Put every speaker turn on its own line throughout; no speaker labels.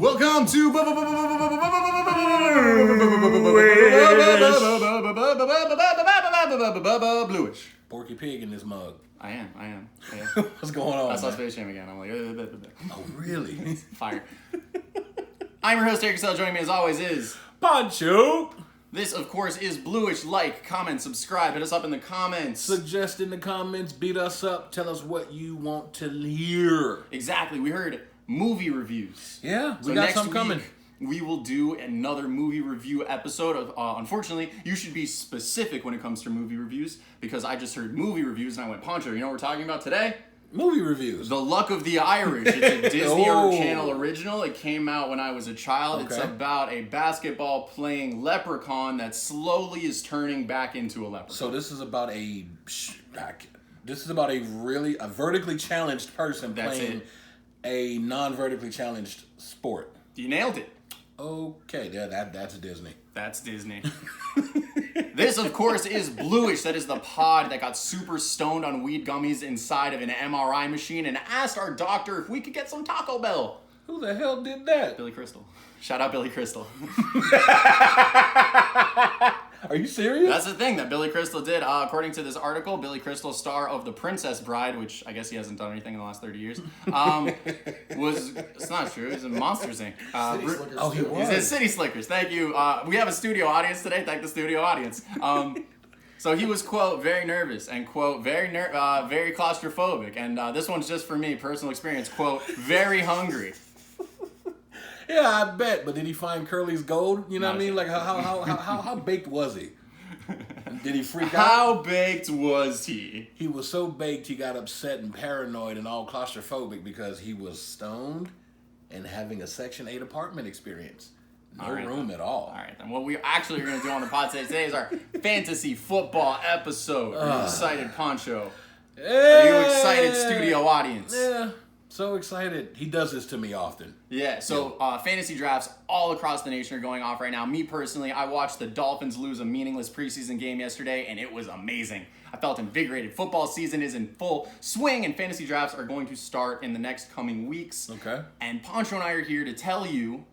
Welcome to Blewish.
Porky Pig in this mug.
I am. Yeah.
What's going on?
I saw Space Jam again. I'm like,
Oh, really?
fire. I'm your host, Eric Sell. Joining me as always is
Pancho.
This, of course, is Blewish. Like, comment, subscribe. Hit us up in the comments.
Suggest in the comments. Beat us up. Tell us what you want to hear.
Exactly. We heard movie reviews.
Yeah, we
So
got
next
some coming.
week, we will do another movie review episode. Of Unfortunately, you should be specific when it comes to movie reviews because I just heard movie reviews and I went, Pancho, you know what we're talking about today?
Movie reviews.
The Luck of the Irish. It's a Disney
Oh.
Channel original. It came out when I was a child.
Okay.
It's about a basketball playing leprechaun that slowly is turning back into a leprechaun.
So this is about a vertically challenged person
That's
playing
it.
a non-vertically challenged sport.
You nailed it.
Okay, yeah, that's Disney.
That's Disney. This, of course, is Blewish. That is the pod that got super stoned on weed gummies inside of an MRI machine and asked our doctor if we could get some Taco Bell.
Who the hell did that?
Billy Crystal. Shout out Billy Crystal.
Are you serious?
That's the thing that Billy Crystal did. According to this article, Billy Crystal, star of The Princess Bride, which I guess he hasn't done anything in the last 30 years, it's not true. He's in Monsters, Inc.
He was.
He's in City Slickers. Thank you. We have a studio audience today. Thank the studio audience. So he was, quote, very nervous and, quote, very claustrophobic. And this one's just for me, personal experience, quote, very hungry.
Yeah, I bet. But did he find Curly's gold? You know what I mean?
Not
Like how baked was he? Did he freak out?
How baked was he?
He was so baked he got upset and paranoid and all claustrophobic because he was stoned and having a Section 8 apartment experience. No room at all.
All right, then what we actually are going to do on the pod today is our fantasy football episode. Are you excited, Pancho? Are you excited, studio audience?
Yeah, so excited. He does this to me often.
Yeah, so fantasy drafts all across the nation are going off right now. Me personally, I watched the Dolphins lose a meaningless preseason game yesterday, and it was amazing. I felt invigorated. Football season is in full swing, and fantasy drafts are going to start in the next coming weeks.
Okay.
And Pancho and I are here to tell you,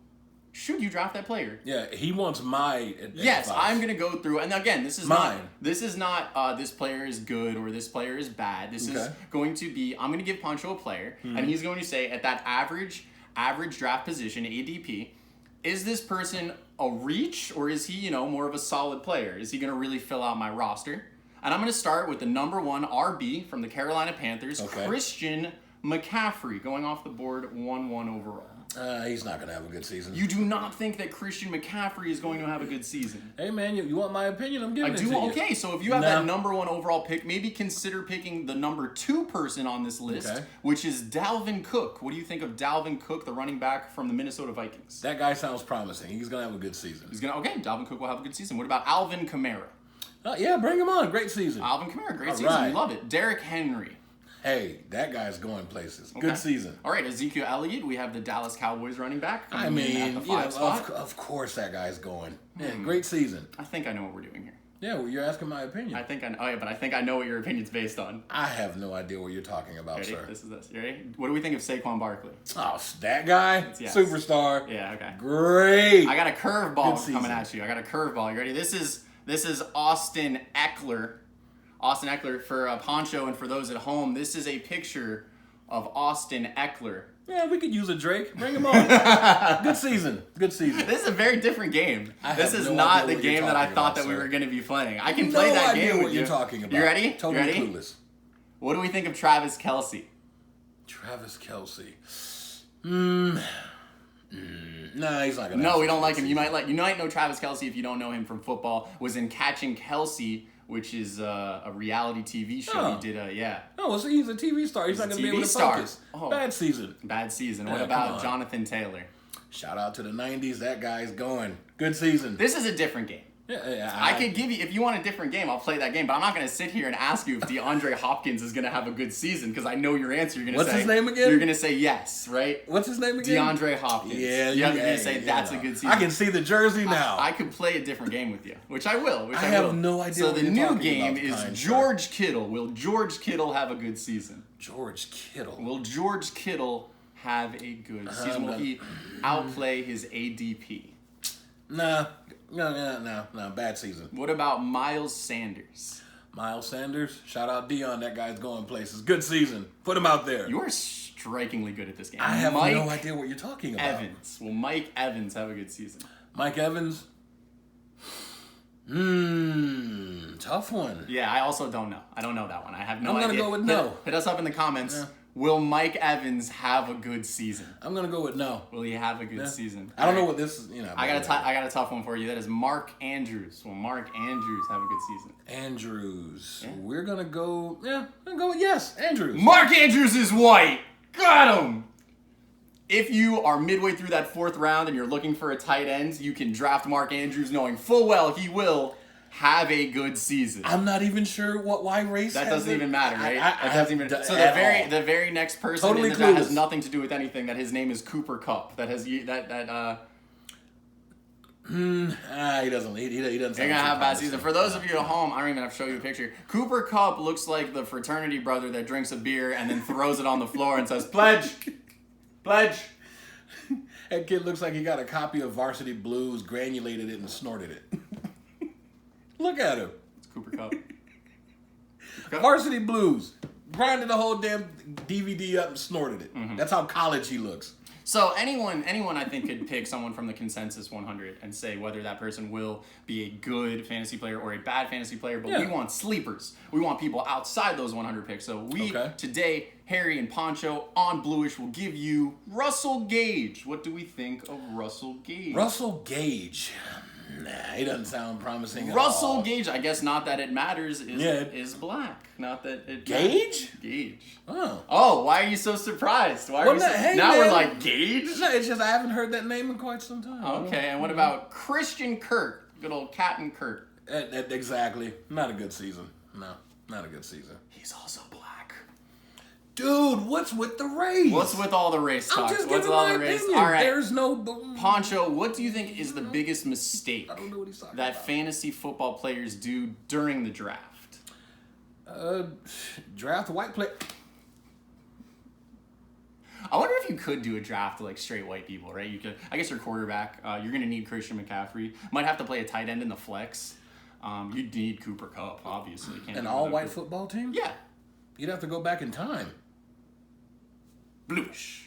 should you draft that player?
Yeah, he wants my
Yes,
advice.
I'm gonna go through, and again, this is
Mine.
not this player is good or this player is bad. This is going to be, I'm gonna give Pancho a player, and he's going to say at that average draft position, ADP, is this person a reach or is he, more of a solid player? Is he gonna really fill out my roster? And I'm gonna start with the number 1 RB from the Carolina Panthers, Christian McCaffrey, going off the board 1-1 overall.
He's not going to have a good season.
You do not think that Christian McCaffrey is going to have a good season?
Hey, man, you want my opinion? I'm giving it to you.
Okay, so if you have that number 1 overall pick, maybe consider picking the number 2 person on this list, which is Dalvin Cook. What do you think of Dalvin Cook, the running back from the Minnesota Vikings?
That guy sounds promising. He's going to have a good season.
Dalvin Cook will have a good season. What about Alvin Kamara?
Yeah, bring him on. Great season.
Alvin Kamara, great season.
Right.
We love it. Derrick Henry.
Hey, that guy's going places.
Okay.
Good season.
All right, Ezekiel Elliott. We have the Dallas Cowboys running back.
I mean,
at the 5 spot.
of course that guy's going. Yeah, great season.
I think I know what we're doing here.
Yeah, well, you're asking my opinion.
I think I know what your opinion's based on.
I have no idea what you're talking about,
Ready?
sir.
This is this. You ready? What do we think of Saquon Barkley?
Oh, that guy?
Yes.
Superstar.
Yeah, okay.
Great.
I got a curveball
Good
coming
season.
at you. I got a curveball. You ready? This is Austin Eckler. Austin Eckler for Pancho and for those at home. This is a picture of Austin Eckler.
Yeah, we could use a Drake. Bring him on. Good season. Good season.
This is a very different game. This is
no
not
idea
the
what you're
game that I
talking
thought
about,
that we
sir.
were going to be playing. I can
No
play that
idea
game
what
with
you're
you.
talking about.
You ready?
Totally
you ready?
clueless.
What do we think of Travis Kelsey?
Travis Kelsey. Nah, he's not gonna.
No,
have
we don't
a
like
good
him.
season.
You might know Travis Kelsey if you don't know him from football. Was in Catching Kelsey, which is a reality TV show.
Oh.
He did
No, so he's a TV star. He's not
a
going to be
TV
able to
star.
focus.
Oh.
Bad season.
Bad season.
Yeah,
What
come
about
on.
Jonathan Taylor?
Shout out to the 90s. That guy's going. Good season.
This is a different game.
Yeah,
I could give you, if you want a different game, I'll play that game, but I'm not going to sit here and ask you if DeAndre Hopkins is going to have a good season because I know your answer. You're going to say,
What's his name again?
You're going to say yes, right?
What's his name again?
DeAndre Hopkins.
Yeah,
you're going to say that's a good season.
I can see the jersey now.
I could play a different game with you, which I will.
I have no idea
So
what
the
you're
new
talking
game
about,
is
kind sir.
George Kittle. Will George Kittle have a good season?
George Kittle.
Will George Kittle have a good season? Will he outplay his ADP?
No, bad season.
What about Miles Sanders?
Miles Sanders, shout out Dion. That guy's going places. Good season. Put him out there.
You are strikingly good at this game.
I have no idea what you're talking about.
Evans. Will Mike Evans have a good season?
Mike Evans? Tough one.
Yeah, I also don't know. I don't know that one. I have no idea.
I'm going to go with no.
Hit us up in the comments.
Yeah.
Will Mike Evans have a good season?
I'm going to go with no.
Will he have a good season?
I don't know what this is,
I got a tough one for you. That is Mark Andrews. Will Mark Andrews have a good season?
Andrews. Yeah. We're going to go, I'm going to go with yes, Andrews.
Mark Andrews is white. Got him. If you are midway through that 4th round and you're looking for a tight end, you can draft Mark Andrews knowing full well he will have a good season.
I'm not even sure why race.
That doesn't even matter, right?
That doesn't even.
So the very next person
totally
in the draft has nothing to do with anything. That his name is Cooper Kupp. That has
he doesn't. He doesn't.
You're gonna have a bad season. For those of you at home, I don't even have to show you a picture. Cooper Kupp looks like the fraternity brother that drinks a beer and then throws it on the floor and says, "Pledge, pledge."
That kid looks like he got a copy of Varsity Blues, granulated it, and snorted it. Look at him.
It's Cooper Kupp.
Varsity Blues. Grinded the whole damn DVD up and snorted it. Mm-hmm. That's how college he looks.
So anyone I think could pick someone from the consensus 100 and say whether that person will be a good fantasy player or a bad fantasy player, but we want sleepers. We want people outside those 100 picks. So today, Harry and Pancho on Blewish will give you Russell Gage. What do we think of Russell Gage?
Russell Gage. Nah, he doesn't sound promising at
Russell
all.
Gage, I guess not that it matters, is black. Not that it
Gage?
Matters. Gage.
Oh,
why are you so surprised? Why are we now we're like, Gage?
No, it's just I haven't heard that name in quite some time.
Okay, and what about Christian Kirk? Good old Captain Kirk.
Exactly. Not a good season. No, not a good season.
He's also black.
Dude, what's with the race?
What's with all the race talk?
I'm just
what's
giving
all
my
the race?
opinion.
All right.
There's no...
Poncho, what do you think is the biggest mistake
I don't know what he's talking
that
about.
fantasy football players do during the draft?
Draft a white player.
I wonder if you could do a draft of like straight white people, right? You could. I guess your quarterback. You're gonna need Christian McCaffrey. Might have to play a tight end in the flex. You'd need Cooper Kupp, obviously.
An all-white football team?
Yeah.
You'd have to go back in time.
Blewish.